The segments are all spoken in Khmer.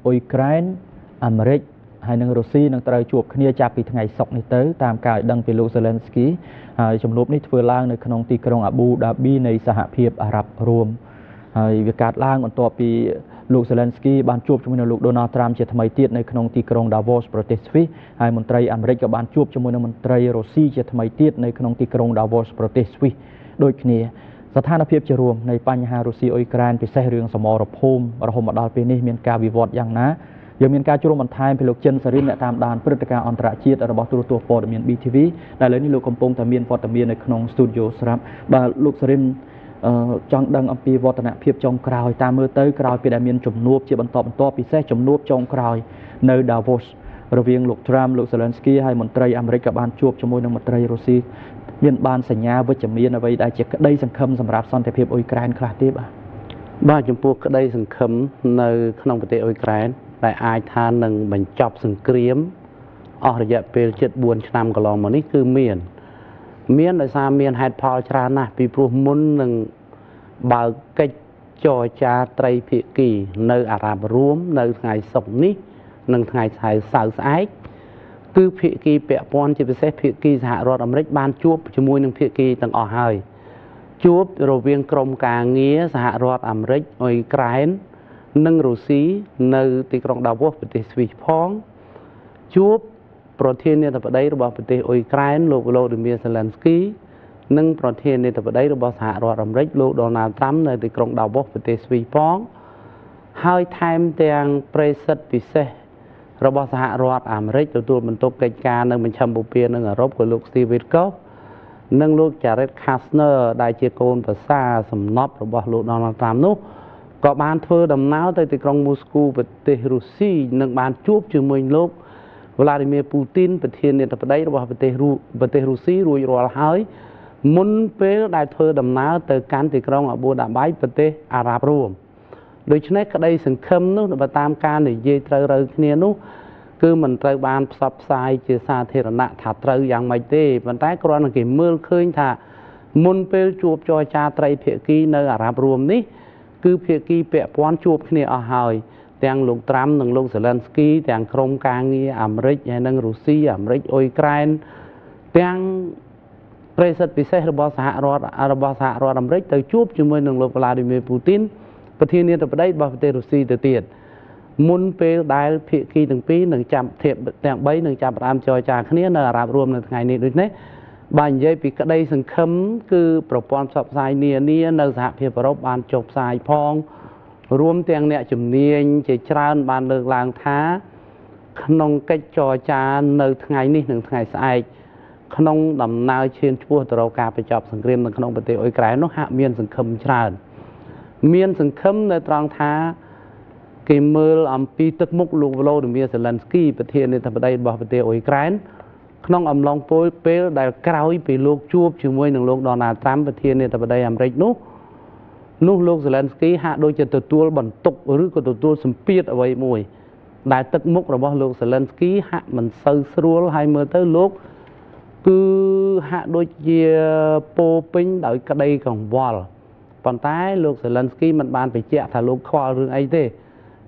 អ៊ុយក្រែនអាមេរិកហើយនឹងរុស្ស៊ីនឹងត្រូវជួបគ្នាចាប់ពីថ្ងៃសុក្រនេះទៅតាមការឲ្យដឹងពីលោក Zelensky ហើយជំនួបនេះធ្វើឡើងនៅក្នុងទីក្រុង Abu Dhabi នៃសហភាពអារ៉ាប់រួមហើយវាកើតឡើងបន្ទាប់ពីលោក Zelensky បានជួបជាមួយនឹងលោក Donald Trump ជាថ្មីទៀតនៅក្នុងទីក្រុង Davos ប្រទេសស្វីសហើយមន្ត្រីអាមេរិកក៏បានជួបជាមួយនឹងមន្ត្រីរុស្ស៊ីជាថ្មីទៀតនៅក្នុងទីក្រុង Davos ប្រទេសស្វីសដូចគ្នាស្ថានភាពជារួមនៃបញ្ហារុស្ស៊ីអ៊ុយក្រែនពិសេសរឿងសមរភូមិរហូតមកដល់ពេលនេះមានការវិវត្តយ៉ាងណាយើងមានការជួបបន្ថែមពីលោកចិនសារិនអ្នកតាមដានព្រឹត្តិការណ៍អន្តរជាតិរបស់ទូរទស្សន៍ព័ត៌មាន BTV ដែលឥឡូវនេះលោកកំពុងតែមានវត្តមាននៅក្នុង Studio ស្រាប់បាទលោកសារិនចង់ដឹងអំពីវឌ្ឍនភាពចុងក្រោយតាមមើលទៅក្រោយពីដែលមានជំនួបជាបន្តពិសេសជំនួបចុងក្រោយនៅ Davos រវាងលោក Trump លោក Zelensky ហើយមន្ត្រីអាមេរិកក៏បានជួបជាមួយនឹងមន្ត្រីរុស្ស៊ីមានបានសញ្ញាវិជ្ជមានអ្វីដែលជាក្តីសង្ឃឹមសម្រាប់សន្តិភាពអ៊ុយក្រែនខ្លះទេបាទចំពោះក្តីសង្ឃឹមនៅក្នុងប្រទេសអ៊ុយក្រែនដែលអាចថានឹងបញ្ចប់សង្គ្រាមអស់រយៈពេលជិត4ឆ្នាំកន្លងមកនេះគឺមានដោយសារមានហេតុផលច្រើនណាស់ពីព្រោះមុននឹងបើកកិច្ចចរចាត្រីភាគីនៅអារ៉ាប់រួមនៅថ្ងៃសុក្រនេះនិងថ្ងៃសៅរ៍ស្អែកគឺភាគីពាក់ព័ន្ធជាពិសេសភាគីសហរដ្ឋអាមេរិកបានជួបជាមួយនឹងភាគីទាំងអស់ហើយជួបរវាងក្រុមការងារសហរដ្ឋអាមេរិកអ៊ុយក្រែននិងរុស្ស៊ីនៅទីក្រុង Davos ប្រទេសស្វីសផងជួបប្រធានាធិបតីរបស់ប្រទេសអ៊ុយក្រែនលោក Volodymyr Zelensky និងប្រធានាធិបតីរបស់សហរដ្ឋអាមេរិកលោក Donald Trump នៅទីក្រុង Davos ប្រទេសស្វីសផងហើយថែមទាំងប្រេសិតពិសេសរបស់សហរដ្ឋអាមេរិកទទួលបន្ទុកកិច្ចការនៅមជ្ឈមបូព៌ានិងអឺរ៉ុបគឺលោក Steve Witkoff និងលោក Jared Kushner ដែលជាកូនប្រសារសំណប់របស់លោក Donald Trump នោះក៏បានធ្វើដំណើរទៅទីក្រុងមូស្គូប្រទេសរុស្ស៊ីនិងបានជួបជាមួយលោក Vladimir Putin ប្រធានាធិបតីរបស់ប្រទេសរុស្ស៊ីរួចរាល់ហើយមុនពេលដែលធ្វើដំណើរទៅកាន់ទីក្រុង Abu Dhabi ប្រទេសអារ៉ាប់រួមដូច្នេះក្តីសង្ឃឹមនោះបើតាមការនិយាយត្រូវរើគ្នានោះគឺមិនត្រូវបានផ្សព្វផ្សាយជាសាធារណៈថាត្រូវយ៉ាងម៉េចទេប៉ុន្តែគ្រាន់តែគេមើលឃើញថាមុនពេលជួបចរចាត្រីភាគីនៅអារ៉ាប់រួមនេះគឺភាគីពាក់ព័ន្ធជួបគ្នាអស់ហើយទាំងលោក Trump និងលោក Zelensky ទាំងក្រុមការងារអាមេរិកហើយនិងរុស្ស៊ីអាមេរិកអ៊ុយក្រែនទាំងប្រេសិតពិសេសរបស់សហរដ្ឋអាមេរិកទៅជួបជាមួយនឹងលោក Vladimir Putin ប្រធានាធិបតីរបស់ប្រទេសរុស្ស៊ីទៅទៀតមុនពេលដែលភាគីទាំងពីរនឹងចាប់ទាំង3នឹងចាប់ផ្ដើមចរចាគ្នានៅអារ៉ាប់រួមនៅថ្ងៃនេះដូចនេះបើនិយាយពីក្តីសង្ឃឹមគឺប្រព័ន្ធផ្សព្វផ្សាយនានានៅសហភាពអឺរ៉ុបបានចុះផ្សាយផងរួមទាំងអ្នកជំនាញជាច្រើនបានលើកឡើងថាក្នុងកិច្ចចរចានៅថ្ងៃនេះនិងថ្ងៃស្អែកក្នុងដំណើរឈានឆ្ពោះទៅរកការបញ្ចប់សង្គ្រាមនៅក្នុងប្រទេសអ៊ុយក្រែននោះហាក់មានសង្ឃឹមច្រើនមានសង្ឃឹមនៅត្រង់ថាគេមើលអំពីទឹកមុខលោក Volodymyr Zelensky ប្រធានាធិបតីរបស់ប្រទេសអ៊ុយក្រែនក្នុងអំឡុងពេលដែលក្រោយពីលោកជួបជាមួយនឹងលោក Donald Trump ប្រធានាធិបតីអាមេរិកនោះលោក Zelensky ហាក់ដូចជាទទួលបន្ទុកឬក៏ទទួលសម្ពាធអ្វីមួយដែលទឹកមុខរបស់លោក Zelensky ហាក់មិនសូវស្រួលហើយមើលទៅលោកគឺហាក់ដូចជាពោពេញដោយក្តីកង្វល់ប៉ុន្តែលោក Zelensky មិនបានបញ្ជាក់ថាលោកខ្វល់រឿងអីទេ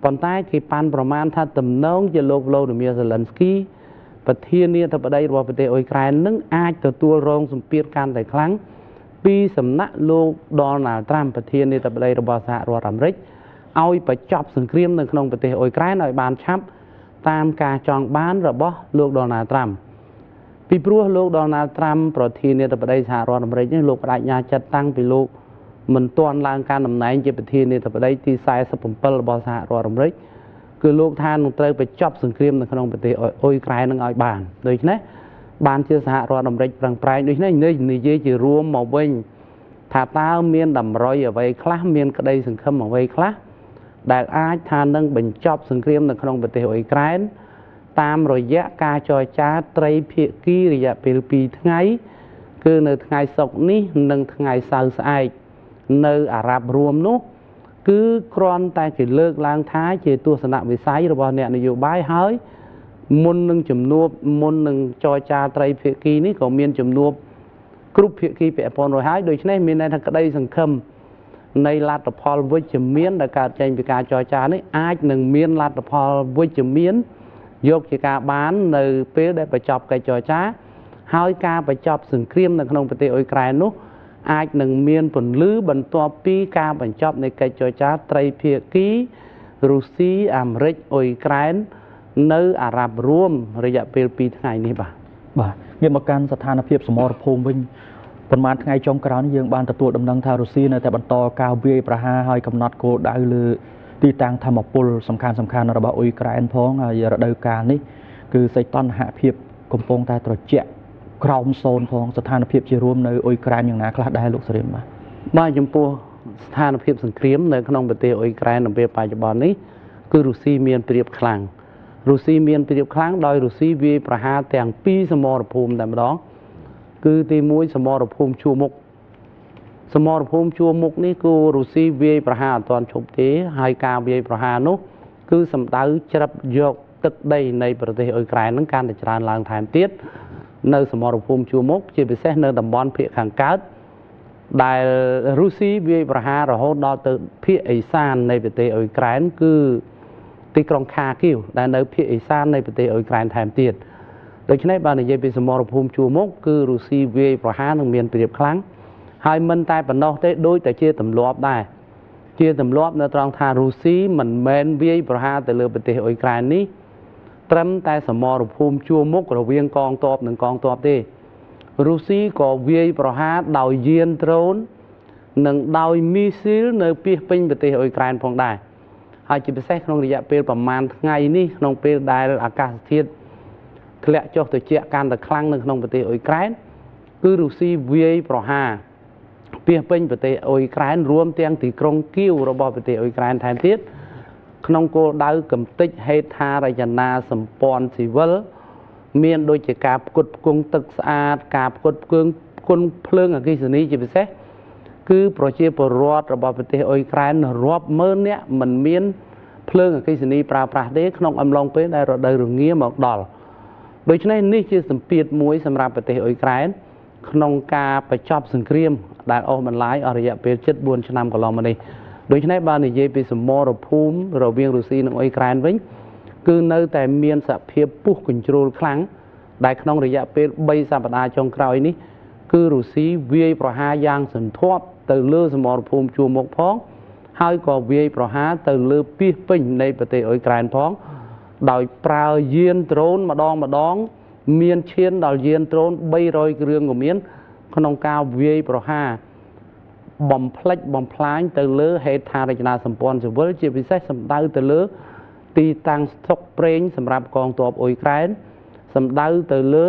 ប៉ុន្តែគេប៉ាន់ប្រមាណថាទំនងជាលោក Volodymyr Zelensky ប្រធានាធិបតីរបស់ប្រទេសអ៊ុយក្រែននឹងអាចទទួលរងសម្ពាធកាន់តែខ្លាំងពីសំណាក់លោក Donald Trump ប្រធានាធិបតីរបស់សហរដ្ឋអាមេរិកឲ្យបញ្ចប់សង្គ្រាមនៅក្នុងប្រទេសអ៊ុយក្រែនឲ្យបានឆាប់តាមការចង់បានរបស់លោក Donald Trump ពីព្រោះលោក Donald Trump ប្រធានាធិបតីសហរដ្ឋអាមេរិកនេះលោកបដិញ្ញាចិត្តតាំងពីលោកមិនទាន់ឡើងកាន់តំណែងជាប្រធានាធិបតីទី47របស់សហរដ្ឋអាមេរិកគឺលោកថានឹងត្រូវបញ្ចប់សង្គ្រាមនៅក្នុងប្រទេសអ៊ុយក្រែននឹងឲ្យបានដូច្នេះបានជាសហរដ្ឋអាមេរិកប្រឹងប្រែងដូចនេះនិយាយជារួមមកវិញថាតើមានតម្រុយអ្វីខ្លះមានក្តីសង្ឃឹមអ្វីខ្លះដែលអាចថានឹងបញ្ចប់សង្គ្រាមនៅក្នុងប្រទេសអ៊ុយក្រែនតាមរយៈការចរចាត្រីភាគីរយៈពេល2ថ្ងៃគឺនៅថ្ងៃសុក្រនេះនិងថ្ងៃសៅរ៍ស្អែកនៅអារ៉ាប់រួមនោះគឺគ្រាន់តែគេលើកឡើងថាជាទស្សនវិស័យរបស់អ្នកនយោបាយហើយមុននឹងចរចាត្រីភាគីនេះក៏មានជំនួបគ្រប់ភាគីពាក់ព័ន្ធរួចហើយដូច្នេះមានន័យថាក្តីសង្ឃឹម នៃលទ្ធផលវិជ្ជមានដែលកើតចេញពីការចរចានេះអាចនឹងមានលទ្ធផលវិជ្ជមានយកជាការបាននៅពេលដែលបញ្ចប់កិច្ចចរចាហើយការបញ្ចប់សង្គ្រាមនៅក្នុងប្រទេសអ៊ុយក្រែននោះអាចនឹងមានពន្លឺបន្ទាប់ពីការបញ្ចប់នៃកិច្ចចរចាត្រីភាគីរុស្ស៊ីអាមេរិកអ៊ុយក្រែននៅអារ៉ាប់រួមរយៈពេល2ថ្ងៃនេះបាទងាកមកកាន់ស្ថានភាពសមរភូមិវិញប៉ុន្មានថ្ងៃចុងក្រោយនេះយើងបានទទួលដំណឹងថារុស្ស៊ីនៅតែបន្តការវាយប្រហារហើយកំណត់គោលដៅលើទីតាំងធម្មពលសំខាន់របស់អ៊ុយក្រែនផងហើយរដូវកាលនេះគឺសីតុណ្ហភាពកំពុងតែត្រជាក់ក្រោម0ផងស្ថានភាពជារួមនៅអ៊ុយក្រែនយ៉ាងណាខ្លះដែរលោកសេរីបាទចំពោះស្ថានភាពសង្គ្រាមនៅក្នុងប្រទេសអ៊ុយក្រែននៅពេលបច្ចុប្បន្ននេះគឺរុស្ស៊ីមានព្រៀបខ្លាំងរុស្ស៊ីមានព្រៀបខ្លាំងដោយរុស្ស៊ីវាយប្រហារទាំងពីរសមរភូមិតែម្ដងគឺទី1សមរភូមិជួរមុខនេះគឺរុស្ស៊ីវាយប្រហារអត់ទាន់ឈប់ទេហើយការវាយប្រហារនោះគឺសម្ដៅច្រឹបយកទឹកដីនៃប្រទេសអ៊ុយក្រែននឹងកាន់តែច្រើនឡើងថែមទៀតនៅសមរភូមិជួរមុខជាពិសេសនៅតំបន់ភាគខាងកើតដែលរុស្ស៊ីវាយប្រហាររហូតដល់ទៅភាគឦសាននៃប្រទេសអ៊ុយក្រែនគឺទីក្រុងខាគីវដែលនៅភាគឦសាននៃប្រទេសអ៊ុយក្រែនថែមទៀតដូច្នេះបាននិយាយពីសមរភូមិជួរមុខគឺរុស្ស៊ីវាយប្រហារនឹងមានព្រៀបខ្លាំងហើយមិនតែប៉ុណ្ណោះទេដូចតែជាទម្លាប់ដែរជាទម្លាប់នៅត្រង់ថារុស្ស៊ីមិនមែនវាយប្រហារទៅលើប្រទេសអ៊ុយក្រែននេះត្រឹមតែសមរភូមិជួរមុខរវាងកងទ័ពនិងកងទ័ពទេរុស្ស៊ីក៏វាយប្រហារដោយយានដ្រូននិងដោយមីស៊ីលនៅពាសពេញប្រទេសអ៊ុយក្រែនផងដែរហើយជាពិសេសក្នុងរយៈពេលប្រមាណថ្ងៃនេះក្នុងពេលដែលអាកាសធាតុធ្លាក់ចុះត្រជាក់កាន់តែខ្លាំងនៅក្នុងប្រទេសអ៊ុយក្រែនគឺរុស្ស៊ីវាយប្រហារពាសពេញប្រទេសអ៊ុយក្រែនរួមទាំងទីក្រុងគៀវរបស់ប្រទេសអ៊ុយក្រែនថែមទៀតក្នុងគោលដៅកំទេចហេដ្ឋារចនាសម្ព័ន្ធស៊ីវិលមានដូចជាការផ្គត់ផ្គង់ទឹកស្អាតការផ្គត់ផ្គង់ភ្លើងអគ្គិសនីជាពិសេសគឺប្រជាពលរដ្ឋរបស់ប្រទេសអ៊ុយក្រែនរាប់ម៉ឺននាក់មិនមានភ្លើងអគ្គិសនីប្រើប្រាស់ទេក្នុងអំឡុងពេលដែលរដូវរងាមកដល់ដូច្នេះនេះជាសម្ពាធមួយសម្រាប់ប្រទេសអ៊ុយក្រែនក្នុងការបញ្ចប់សង្គ្រាមដែលអូសបន្លាយអស់រយៈពេល74ឆ្នាំកន្លងមកនេះដូច្នេះបាននិយាយពីសមរភូមិរវាងរុស្ស៊ីនិងអ៊ុយក្រែនវិញគឺនៅតែមានសភាពពុះកញ្ជ្រោលខ្លាំងដែលក្នុងរយៈពេល3សប្តាហ៍ចុងក្រោយនេះគឺរុស្ស៊ីវាយប្រហារយ៉ាងសន្ធប់ទៅលើសមរភូមិជួរមុខផងហើយក៏វាយប្រហារទៅលើពាសពេញនៃប្រទេសអ៊ុយក្រែនផងដោយប្រើយានដ្រូនម្ដងមានឈានដល់យានដ្រូន300គ្រឿងក៏មានក្នុងការវាយប្រហារបំផ្លិចបំផ្លាញទៅលើហេដ្ឋារចនាសម្ព័ន្ធស៊ីវិលជាពិសេសសម្ដៅទៅលើទីតាំងស្តុកប្រេងសម្រាប់កងទ័ពអ៊ុយក្រែនសម្ដៅទៅលើ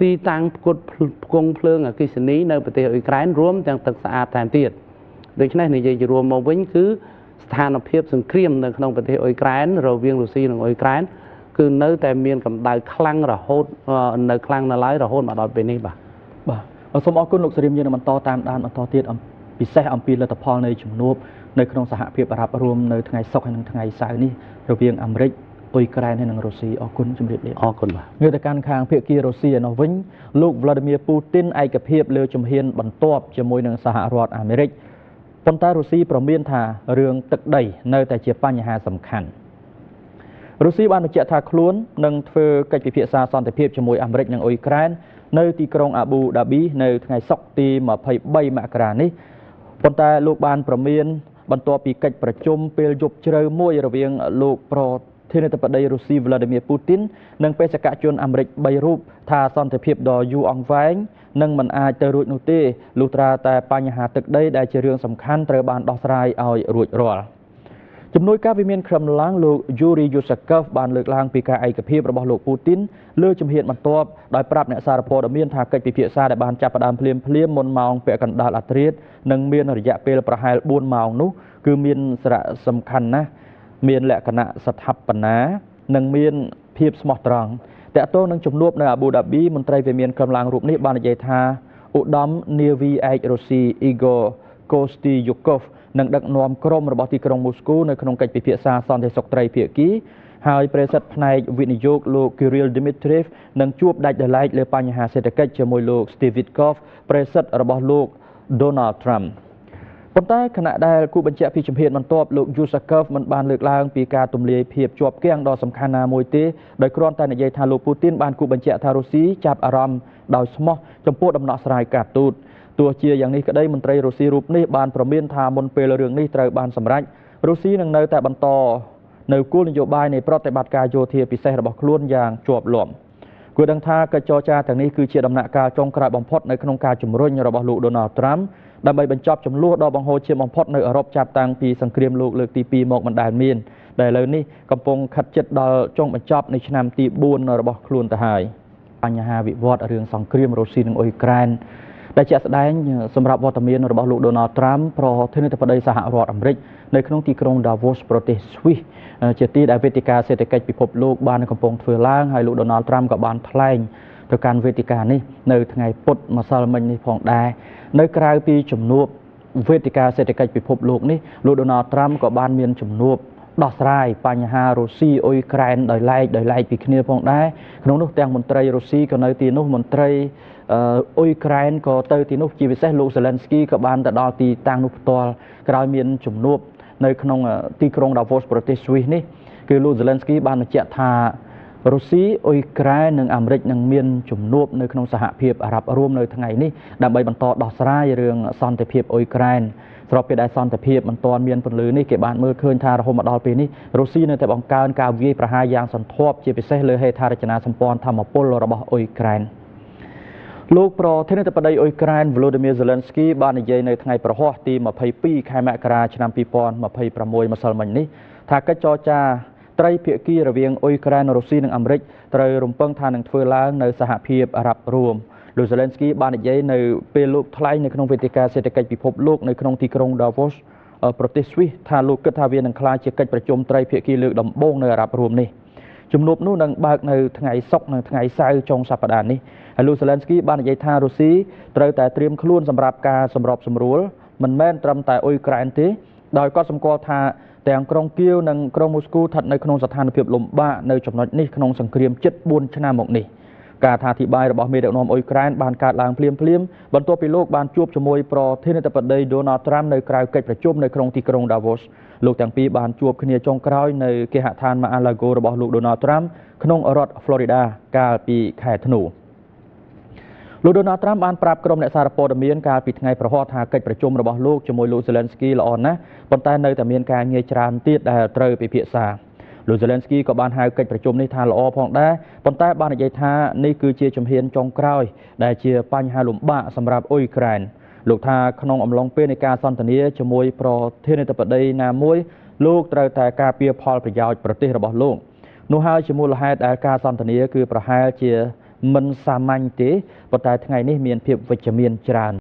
ទីតាំងផ្គត់ផ្គង់ភ្លើងអគ្គិសនីនៅប្រទេសអ៊ុយក្រែនរួមទាំងទឹកស្អាតថែមទៀតដូច្នេះនិយាយជារួមមកវិញគឺស្ថានភាពសង្គ្រាមនៅក្នុងប្រទេសអ៊ុយក្រែនរវាងរុស្ស៊ីនិងអ៊ុយក្រែនគឺនៅតែមានកម្ដៅខ្លាំងរហូតនៅខ្លាំងនៅឡើយរហូតមកដល់ពេលនេះបាទសូមអរគុណលោកសេរីមយើងនឹងបន្តតាមដានបន្តទៀតពិសេសអំពីលទ្ធផលនៃជំនួបនៅក្នុងសហភាពអារ៉ាប់រួមនៅថ្ងៃសុក្រហើយនិងថ្ងៃសៅរ៍នេះរវាងអាមេរិកអ៊ុយក្រែនហើយនិងរុស្ស៊ីអរគុណជម្រាបលាអរគុណបាទងាកទៅកាន់ខាងភាគីរុស្ស៊ីឯនោះវិញលោក Vladimir Putin ឯកភាពលើជំហានបន្ទាប់ជាមួយនឹងសហរដ្ឋអាមេរិកប៉ុន្តែរុស្ស៊ីប្រមានថារឿងទឹកដីនៅតែជាបញ្ហាសំខាន់រុស្ស៊ីបានបញ្ជាក់ថាខ្លួននឹងធ្វើកិច្ចពិភាក្សាសន្តិភាពជាមួយអាមេរិកនិងអ៊ុយក្រែននៅទីក្រុងអាប៊ូដាប៊ីនៅថ្ងៃសុក្រទី23មករានេះប៉ុន្តែលោកបានប្រមានបន្ទាប់ពីកិច្ចប្រជុំពេលយប់ជ្រៅមួយរវាងលោកប្រធានាធិបតីរុស្ស៊ី Vladimir Putin និងបេសកជនអាមេរិក3រូបថាសន្តិភាពដ៏យូរអង្វែងនឹងមិនអាចទៅរួចនោះទេលុះត្រាតែបញ្ហាទឹកដីដែលជារឿងសំខាន់ត្រូវបានដោះស្រាយឲ្យរួចរាល់ជំនួយការវិមានក្រមឡាំងលោក Yuri Yusakov បានលើកឡើងពីការឯកភាពរបស់លោក Putin លើជំហានបន្ទាប់ដោយប្រាប់អ្នកសារព័ត៌មានថាកិច្ចពិភាក្សាដែលបានចាប់ផ្ដើមភ្លាមមុនម៉ោងពាក់កណ្ដាលអាធ្រាត្រនិងមានរយៈពេលប្រហែល4ម៉ោងនោះគឺមានសារៈសំខាន់ណាស់មានលក្ខណៈស្ថាបនានិងមានភាពស្មោះត្រង់តកតងនឹងជំនួបនៅអាប៊ូដាប៊ីមន្ត្រីវិមានក្រមឡាំងរូបនេះបាននិយាយថាឧត្តមនាវីឯករុស្ស៊ី Igor Kostyukov នឹងដឹកនាំក្រុមរបស់ទីក្រុងមូស្គូនៅក្នុងកិច្ចពិភាក្សាសន្តិសុខត្រីភាគីហើយប្រធានផ្នែកវិនិយោគលោក Kirill Dmitriev នឹងជួបដាច់ដោយឡែកលើបញ្ហាសេដ្ឋកិច្ចជាមួយលោក Steve Witkoff ប្រធានរបស់លោក Donald Trump ត ប៉ុន្តែខណៈដែលគូបញ្ជាក់ពីជំហានបន្ទាប់លោក Yusakov មិនបានលើកឡើងពីការទម្លាយភាពជាប់គាំងដ៏សំខាន់ណាមួយទេដោយគ្រាន់តែនិយាយថាលោកពូទីនបានគូបញ្ជាក់ថារុស្ស៊ីចាប់អារម្មណ៍ដោយស្មោះចំពោះដំណោះស្រាយការទូតទោះជាយ៉ាងនេះក្តីមន្ត្រីរុស្ស៊ីរូបនេះបានប្រមានថាមុនពេលរឿងនេះត្រូវបានសម្រេចរុស្ស៊ីនឹងនៅតែបន្តនៅគោលនយោបាយនៃប្រតិបត្តិការយោធាពិសេសរបស់ខ្លួនយ៉ាងជាប់លាប់គួរដឹងថាកិច្ចចរចាទាំងនេះគឺជាដំណាក់កាលចុងក្រោយបំផុតនៅក្នុងការជំរុញរបស់លោក Donald Trump ដើម្បីបញ្ចប់ចំនួនដ៏បង្ហូរឈាមបំផុតនៅអឺរ៉ុបចាប់តាំងពីសង្គ្រាមលោកលើកទី2មកមិនដែលមានដែលឥឡូវនេះកំពុងខិតជិតដល់ចុងបញ្ចប់នៃឆ្នាំទី4របស់ខ្លួនទៅហើយបញ្ហាវិវត្តរឿងសង្គ្រាមរុស្ស៊ីនិងអ៊ុយក្រែនដែលជាក់ស្ដែងសម្រាប់វត្តមានរបស់លោក Donald Trump ប្រធានាធិបតីសហរដ្ឋអាមេរិកនៅក្នុងទីក្រុង Davos ប្រទេស Swiss ជាទីដែលវេទិកាសេដ្ឋកិច្ចពិភពលោកបានកំពុងធ្វើឡើងហើយលោក Donald Trump ក៏បានថ្លែងទៅកាន់វេទិកានេះនៅថ្ងៃពុធម្សិលមិញនេះផងដែរនៅក្រៅពីជំនួបវេទិកាសេដ្ឋកិច្ចពិភពលោកនេះលោក Donald Trump ក៏បានមានជំនួបដោះស្រាយបញ្ហារុស្ស៊ីអ៊ុយក្រែនដោយឡែកពីគ្នាផងដែរក្នុងនោះទាំងមន្ត្រីរុស្ស៊ីក៏នៅទីនោះមន្ត្រីអ៊ុយក្រែនក៏ទៅទីនោះជាពិសេសលោក Zelensky ក៏បានទៅដល់ទីតាំងនោះផ្ទាល់ក្រោយមានជំនួបនៅក្នុងទីក្រុង Davos ប្រទេស Swiss នេះគឺលោក Zelensky បានបញ្ជាក់ថារុស្ស៊ីអ៊ុយក្រែននិងអាមេរិកនឹងមានជំនួបនៅក្នុងសហភាពអារ៉ាប់រួមនៅថ្ងៃនេះដើម្បីបន្តដោះស្រាយរឿងសន្តិភាពអ៊ុយក្រែនស្របពេលដែលសន្តិភាពមិនទាន់មានពន្លឺនេះគេបានមើលឃើញថារហូតមកដល់ពេលនេះរុស្ស៊ីនៅតែបង្កើនការវាយប្រហារយ៉ាងសន្ធាប់ជាពិសេសលើហេដ្ឋារចនាសម្ព័ន្ធថាមពលរបស់អ៊ុយក្រែនលោកប្រធានាធិបតីអ៊ុយក្រែន Volodymyr Zelensky បាននិយាយនៅថ្ងៃប្រហ័សទី22ខែមករាឆ្នាំ2026ម្សិលមិញនេះថាកិច្ចចរចាត្រីភាគីរវាងអ៊ុយក្រែនរុស្ស៊ីនិងអាមេរិកត្រូវរំពឹងថានឹងធ្វើឡើងនៅសហភាពអារ៉ាប់រួមលោក Zelensky បាននិយាយនៅពេលលោកថ្លែងនៅក្នុងវេទិកាសេដ្ឋកិច្ចពិភពលោកនៅក្នុងទីក្រុង Davos ប្រទេស Swiss ថាលោកគិតថាវានឹងក្លាយជាកិច្ចប្រជុំត្រីភាគីលើកដំបូងនៅអារ៉ាប់រួមនេះជំនួបនោះនឹងបើកនៅថ្ងៃសុក្រនិងថ្ងៃសៅរ៍ចុងសប្តាហ៍នេះហើយលោក Zelensky បាននិយាយថារុស្ស៊ីត្រូវតែត្រៀមខ្លួនសម្រាប់ការសម្របសម្រួលមិនមែនត្រឹមតែអ៊ុយក្រែនទេដោយគាត់សម្គាល់ថាទាំងក្រុងគៀវនិងក្រុងមូស្គូស្ថិតនៅក្នុងស្ថានភាពលំបាកនៅចំណុចនេះក្នុងសង្គ្រាមជិត4ឆ្នាំមកនេះការអធិប្បាយរបស់មេដឹកនាំអ៊ុយក្រែនបានកើតឡើងភ្លាមបន្ទាប់ពីលោកបានជួបជាមួយប្រធានាធិបតី Donald Trump នៅក្រៅកិច្ចប្រជុំនៅក្នុងទីក្រុង Davos លោកទាំងពីរបានជួបគ្នាចុងក្រោយនៅគេហដ្ឋាន Mar-a-Lago របស់លោក Donald Trump ក្នុងរដ្ឋ Florida កាលពីខែធ្នូលោក Donald Trump បានប្រាប់ក្រុមអ្នកសារព័ត៌មានកាលពីថ្ងៃប្រហ័សថាកិច្ចប្រជុំរបស់លោកជាមួយលោក Zelensky ល្អណាស់ប៉ុន្តែនៅតែមានការងារច្រើនទៀតដែលត្រូវពិភាក្សាលោក Zelensky ក៏បានហៅកិច្ចប្រជុំនេះថាល្អផងដែរប៉ុន្តែបាននិយាយថានេះគឺជាជំហានចុងក្រោយដែលជាបញ្ហាលំបាកសម្រាប់អ៊ុយក្រែនលោកថាក្នុងអំឡុងពេលនៃការសន្ទនាជាមួយប្រធានាធិបតីណាមួយលោកត្រូវតែការពារផលប្រយោជន៍ប្រទេសរបស់លោកនោះហើយជាមូលហេតុដែលការសន្ទនាគឺប្រហែលជាមិនសាមញ្ញទេប៉ុន្តែថ្ងៃនេះមានភាពវិជ្ជមានច្រើន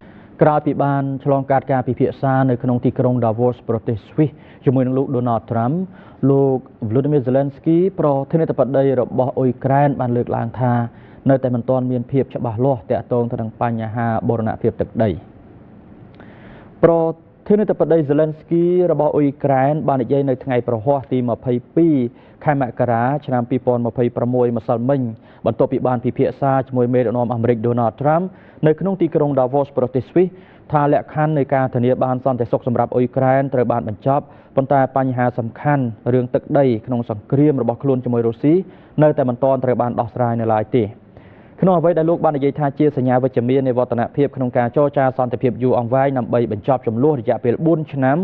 ក្រោយពីបានឆ្លងកាត់ការពិភាក្សានៅក្នុងទីក្រុង Davos ប្រទេស Swiss ជាមួយនឹងលោក Donald Trump លោក Volodymyr Zelensky ប្រធានាធិបតីរបស់អ៊ុយក្រែនបានលើកឡើងថានៅតែមិនទាន់មានភាពច្បាស់លាស់ទាក់ទងទៅនឹងបញ្ហាបូរណភាពទឹកដីប្រធានាធិបតី Zelensky របស់អ៊ុយក្រែនបាននិយាយនៅថ្ងៃប្រហ័សទី22ខែមករាឆ្នាំ2026ម្សិលមិញបន្ទាប់ពីបានពិភាក្សាជាមួយមេដឹកនាំអាមេរិក Donald Trump នៅក្នុងទីក្រុង Davos ប្រទេស Swiss ថាលក្ខខណ្ឌនៃការធានាបានសន្តិសុខសម្រាប់អ៊ុយក្រែនត្រូវបានបញ្ចប់ប៉ុន្តែបញ្ហាសំខាន់រឿងទឹកដីក្នុងសង្គ្រាមរបស់ខ្លួនជាមួយរុស្ស៊ីនៅតែមិនទាន់ត្រូវបានដោះស្រាយនៅឡើយទេក្នុងអ្វីដែលលោកបាននិយាយថាជាសញ្ញាវិជ្ជមាននៃវឌ្ឍនភាពក្នុងការចរចាសន្តិភាពយូរអង្វែងដើម្បីបញ្ចប់ជម្លោះរយៈពេល4ឆ្នាំ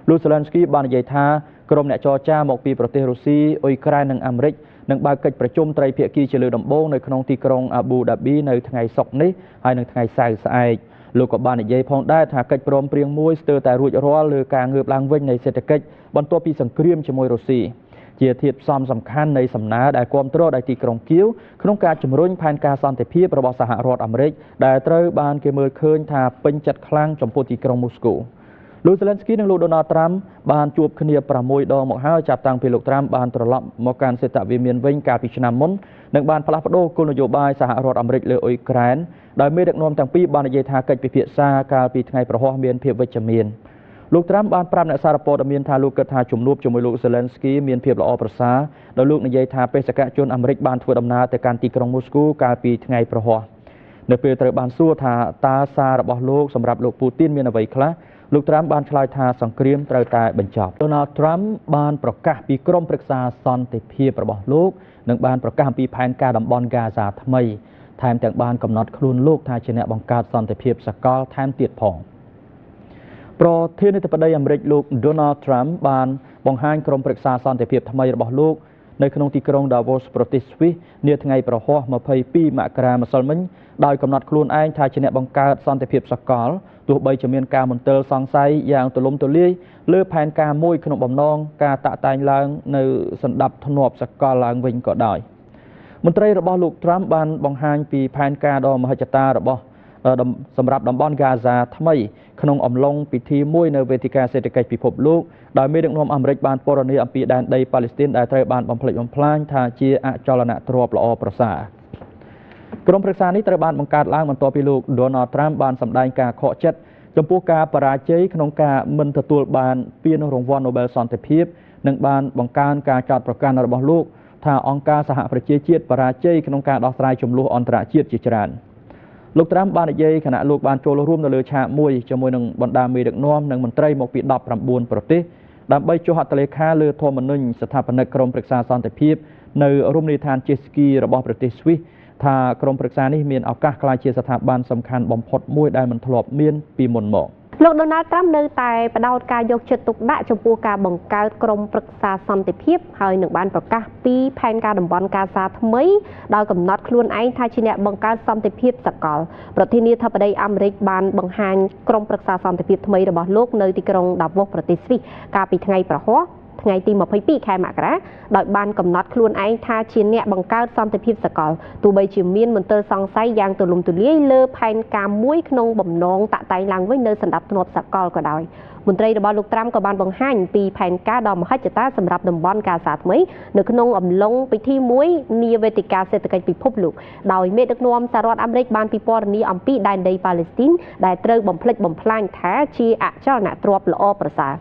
លោក Zelensky បាននិយាយថាក្រុមអ្នកចរចាមកពីប្រទេសរុស្ស៊ីអ៊ុយក្រែននិងអាមេរិកនឹងបើកកិច្ចប្រជុំត្រីភាគីជាលើកដំបូងនៅក្នុងទីក្រុង Abu Dhabi នៅថ្ងៃសុក្រនេះហើយនៅថ្ងៃសៅរ៍ស្អែកលោកក៏បាននិយាយផងដែរថាកិច្ចព្រមព្រៀងមួយស្ទើរតែរួចរាល់លើការងើបឡើងវិញនៃសេដ្ឋកិច្ចបន្ទាប់ពីសង្គ្រាមជាមួយរុស្ស៊ីជាធាតុផ្សំសំខាន់នៃសំណើដែលគាំទ្រដោយទីក្រុងគៀវក្នុងការជំរុញផែនការសន្តិភាពរបស់សហរដ្ឋអាមេរិកដែលត្រូវបានគេមើលឃើញថាពេញចិត្តខ្លាំងចំពោះទីក្រុងមូស្គូលោក Zelensky និងលោក Donald Trump បានជួបគ្នា6ដងមកហើយចាប់តាំងពីលោក Trump បានត្រឡប់មកកាន់សេតវិមានវិញកាលពីឆ្នាំមុននិងបានផ្លាស់ប្ដូរគោលនយោបាយសហរដ្ឋអាមេរិកលើអ៊ុយក្រែនដោយមេដឹកនាំទាំងពីរបាននិយាយថាកិច្ចពិភាក្សាកាលពីថ្ងៃប្រហ័សមានភាពវិជ្ជមានលោក Trump បានប្រាប់អ្នកសារព័ត៌មានថាលោកគិតថាជំនួបជាមួយលោក Zelensky មានភាពល្អប្រសើរដោយលោកនិយាយថាបេសកជនអាមេរិកបានធ្វើដំណើរទៅកាន់ទីក្រុងមូស្គូកាលពីថ្ងៃប្រហ័សនៅពេលត្រូវបានសួរថាតើសាររបស់លោកសម្រាប់លោកពូទីនមានអ្វីខ្លះ លោកត្រាំបានឆ្លើយថាសង្គ្រាមត្រូវតែបញ្ចប់ Donald Trump បានប្រកាសពីក្រុមប្រឹក្សាសន្តិភាពរបស់លោកនិងបានប្រកាសអំពីផែនការតំបន់ហ្គាហ្សាថ្មីថែមទាំងបានកំណត់ខ្លួនលោកថាជាអ្នកបង្កើតសន្តិភាពសកលថែមទៀតផងប្រធានាធិបតីអាមេរិកលោក Donald Trump បានបង្ហាញក្រុមប្រឹក្សាសន្តិភាពថ្មីរបស់លោកនៅក្នុងទីក្រុង Davos ប្រទេសស្វីសនាថ្ងៃប្រហ័ស22មករាម្សិលមិញដោយកំណត់ខ្លួនឯងថាជាអ្នកបង្កើតសន្តិភាពសកលទោះបីជាមានការមន្ទិលសង្ស័យយ៉ាងទូលំទូលាយលើផែនការមួយក្នុងបំណងការតាក់តែងឡើងនៅសន្តិភាពធ្នាប់សកលឡើងវិញក៏ដោយមន្ត្រីរបស់លោក Trump បានបង្ហាញពីផែនការដ៏មហិច្ឆតារបស់សម្រាប់តំបន់ហ្គាហ្សាថ្មីក្នុងអំឡុងពិធីមួយនៅវេទិកាសេដ្ឋកិច្ចពិភពលោកដោយមេដឹកនាំអាមេរិកបានពណ៌នាអំពីដែនដីប៉ាឡេស្ទីនដែលត្រូវបានបំផ្លិចបំផ្លាញថាជាអចលនទ្រព្យល្អប្រសើរក្រុមប្រឹក្សានេះត្រូវបានបង្កើតឡើងបន្ទាប់ពីលោក Donald Trump បានសម្ដែងការខកចិត្តចំពោះការបរាជ័យក្នុងការមិនទទួលបានពានរង្វាន់ Nobel សន្តិភាពនិងបានបង្កើនការចោទប្រកាន់របស់លោកថាអង្គការសហប្រជាជាតិបរាជ័យក្នុងការដោះស្រាយជម្លោះអន្តរជាតិជាច្រើនលោក Trump បាននិយាយខណៈលោកបានចូលរួមនៅលើឆាកមួយជាមួយនឹងបណ្ដាមេដឹកនាំនិងមន្ត្រីមកពី19ប្រទេសដើម្បីចុះហត្ថលេខាលើធម្មនុញ្ញស្ថាបនិកក្រុមប្រឹក្សាសន្តិភាពនៅរមណីយដ្ឋានជេស្គីរបស់ប្រទេសស្វីសថាក្រុមប្រឹក្សានេះមានឱកាសក្លាយជាស្ថាប័នសំខាន់បំផុតមួយដែលមិនធ្លាប់មានពីមុនមកលោក Donald Trump នៅតែបដោតការយកចិត្តទុកដាក់ចំពោះការបង្កើតក្រុមប្រឹក្សាសន្តិភាពហើយនឹងបានប្រកាសពីផែនការតំបន់ហ្គាហ្សាថ្មីដោយកំណត់ខ្លួនឯងថាជាអ្នកបង្កើតសន្តិភាពសកលប្រធានាធិបតីអាមេរិកបានបង្ហាញក្រុមប្រឹក្សាសន្តិភាពថ្មីរបស់លោកនៅទីក្រុង Davos ប្រទេសស្វីសកាលពីថ្ងៃប្រហ័សថ្ងៃទី22ខែមករាដោយបានកំណត់ខ្លួនឯងថាជាអ្នកបង្កើតសន្តិភាពសកលទោះបីជាមានមន្ទិលសង្ស័យយ៉ាងទូលំទូលាយលើផែនការមួយក្នុងបំណងតាក់តែងឡើងវិញនៅសន្តិភាពសកលក៏ដោយមន្ត្រីរបស់លោកត្រាំក៏បានបង្ហាញពីផែនការដ៏មហិច្ឆតាសម្រាប់តំបន់ហ្គាហ្សាថ្មីនៅក្នុងអំឡុងពិធីមួយនាវេទិកាសេដ្ឋកិច្ចពិភពលោកដោយមេដឹកនាំសហរដ្ឋអាមេរិកបានពិពណ៌នាអំពីដែនដីប៉ាឡេស្ទីនដែលត្រូវបំផ្លិចបំផ្លាញថាជាអចលនទ្រព្យល្អប្រសើរ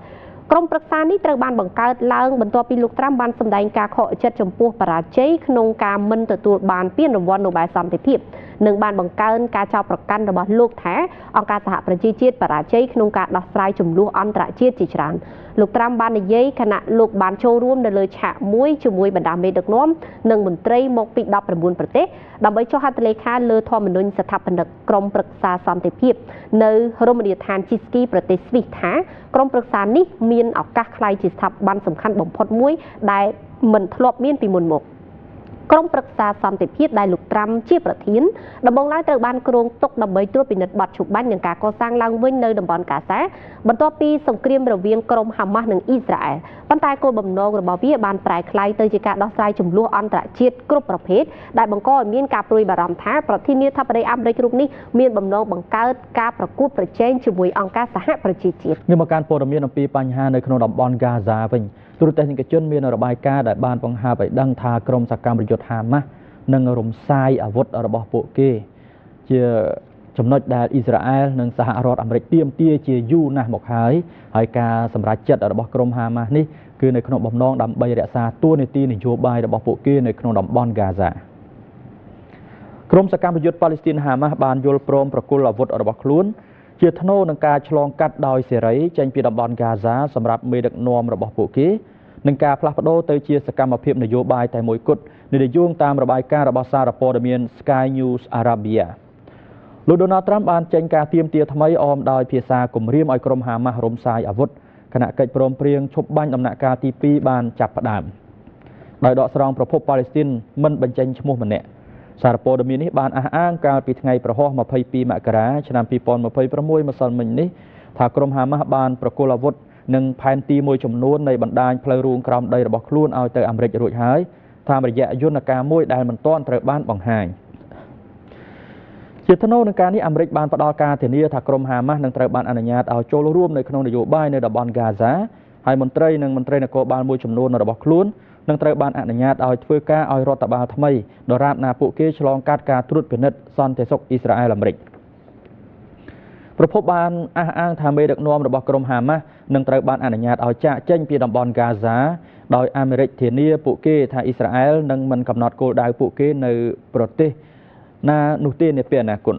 ក្រុមប្រឹក្សានេះត្រូវបានបង្កើតឡើងបន្ទាប់ពីលោកត្រាំបានសម្ដែងការខកចិត្តចំពោះបរាជ័យក្នុងការមិនទទួលបានពានរង្វាន់ Nobel សន្តិភាពនិងបានបង្កើនការចោទប្រកាន់របស់លោកថាអង្គការសហប្រជាជាតិបរាជ័យក្នុងការដោះស្រាយជម្លោះអន្តរជាតិជាច្រើនលោកត្រាំបាននិយាយខណៈលោកបានចូលរួមនៅលើឆាកមួយជាមួយបណ្ដាមេដឹកនាំនិងមន្ត្រីមកពី19ប្រទេសដើម្បីចុះហត្ថលេខាលើធម្មនុញ្ញស្ថាបនិកក្រុមប្រឹក្សាសន្តិភាពនៅរមណីយដ្ឋានជីស្គីប្រទេសស្វីសថាក្រុមប្រឹក្សានេះមានឱកាសក្លាយជាស្ថាប័នសំខាន់បំផុតមួយដែលមិនធ្លាប់មានពីមុនមកក្រុមប្រឹក្សាសន្តិភាពដែលលោកត្រាំជាប្រធានដំបូងឡើយត្រូវបានគ្រោងទុកដើម្បីត្រួតពិនិត្យបទឈប់បាញ់និងការកសាងឡើងវិញនៅតំបន់ហ្គាហ្សាបន្ទាប់ពីសង្គ្រាមរវាងក្រុមហាម៉ាស់និងអ៊ីស្រាអែលប៉ុន្តែគោលបំណងរបស់វាបានប្រែក្លាយទៅជាការដោះស្រាយជម្លោះអន្តរជាតិគ្រប់ប្រភេទដែលបង្កឲ្យមានការព្រួយបារម្ភថាប្រធានាធិបតីអាមេរិករូបនេះមានបំណងបង្កើតការប្រកួតប្រជែងជាមួយអង្គការសហប្រជាជាតិខ្ញុំមកកាន់ព័ត៌មានអំពីបញ្ហានៅក្នុងតំបន់ហ្គាហ្សាវិញទូរទស្សនិកជនមានរបាយការណ៍ដែលបានបង្ហាញឲ្យដឹងថាក្រុមសកម្មប្រយុទ្ធហាម៉ាស់នឹងរំសាយអាវុធរបស់ពួកគេជាចំណុចដែលអ៊ីស្រាអែលនិងសហរដ្ឋអាមេរិកទាមទារជាយូរណាស់មកហើយការសម្រេចចិត្តរបស់ក្រុមហាម៉ាស់នេះគឺនៅក្នុងបំណងដើម្បីរក្សាតួនាទីនយោបាយរបស់ពួកគេនៅក្នុងតំបន់ហ្គាហ្សាក្រុមសកម្មប្រយុទ្ធប៉ាឡេស្ទីនហាម៉ាស់បានយល់ព្រមប្រគល់អាវុធរបស់ខ្លួនជាថ្នូរនឹងការឆ្លងកាត់ដោយសេរីចេញពីតំបន់ហ្គាហ្សាសម្រាប់មេដឹកនាំរបស់ពួកគេនឹងការផ្លាស់ប្ដូរទៅជាសកម្មភាពនយោបាយតែមួយគត់នេះយោងតាមរបាយការណ៍របស់សារព័ត៌មាន Sky News Arabia លោក Donald Trump បានចេញការទាមទារថ្មីអមដោយភាសាគំរាមឲ្យក្រុមហាម៉ាស់រំសាយអាវុធខណៈកិច្ចព្រមព្រៀងឈប់បាញ់ដំណាក់កាលទី2បានចាប់ផ្ដើមដោយដកស្រង់ប្រភពប៉ាឡេស្ទីនមិនបញ្ចេញឈ្មោះម្នាក់សារព័ត៌មាននេះបានអះអាងកាលពីថ្ងៃប្រហ័ស22មករាឆ្នាំ2026ម្សិលមិញនេះថាក្រុមហាម៉ាស់បានប្រគល់អាវុធនិងផែនទីមួយចំនួននៃបណ្ដាញផ្លូវរួមក្រោមដីរបស់ខ្លួនឲ្យទៅអាមេរិករួចហើយតាមរយៈយន្តការមួយដែលមិនទាន់ត្រូវបានបង្ហាញជាថ្នូរនឹងការនេះអាមេរិកបានផ្ដល់ការធានាថាក្រុមហាម៉ាស់នឹងត្រូវបានអនុញ្ញាតឲ្យចូលរួមនៅក្នុងនយោបាយនៅតំបន់ហ្គាហ្សាហើយមន្ត្រីនគរបាលមួយចំនួនរបស់ខ្លួននឹងត្រូវបានអនុញ្ញាតឲ្យធ្វើការឲ្យរដ្ឋបាលថ្មីដរាបណាពួកគេឆ្លងកាត់ការត្រួតពិនិត្យសន្តិសុខអ៊ីស្រាអែលអាមេរិកប្រពន្ធបានអះអាងថាមេដឹកនាំរបស់ក្រុមហាម៉ាស់នឹងត្រូវបានអនុញ្ញាតឲ្យចាកចេញពីតំបន់ហ្គាហ្សាដោយអាមេរិកធានាពួកគេថាអ៊ីស្រាអែលនឹងមិនកំណត់គោលដៅពួកគេនៅប្រទេសណានោះទេនាពេលអនាគត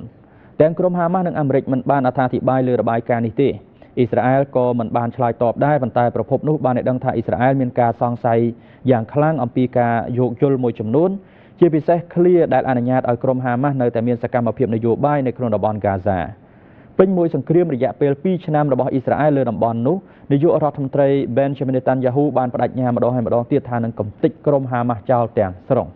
ទាំងក្រុមហាម៉ាស់និងអាមេរិកមិនបានអត្ថាធិប្បាយលើរបាយការណ៍នេះទេ អ៊ីស្រាអែលក៏មិនបានឆ្លើយតបដែរប៉ុន្តែប្រពន្ធនោះបានឲ្យដឹងថាអ៊ីស្រាអែលមានការសង្ស័យយ៉ាងខ្លាំងអំពីការយោគយល់មួយចំនួនជាពិសេសឃ្លាដែលអនុញ្ញាតឲ្យក្រុមហាម៉ាស់នៅតែមានសកម្មភាពនយោបាយនៅក្នុងតំបន់ហ្គាហ្សាពេញមួយសង្គ្រាមរយៈពេល2ឆ្នាំរបស់អ៊ីស្រាអែលលើតំបន់នោះនាយករដ្ឋមន្ត្រី Benjamin Netanyahu បានបដិញ្ញាម្ដងហើយម្ដងទៀតថានឹងកំទេចក្រុមហាម៉ាស់ចោលទាំងស្រុង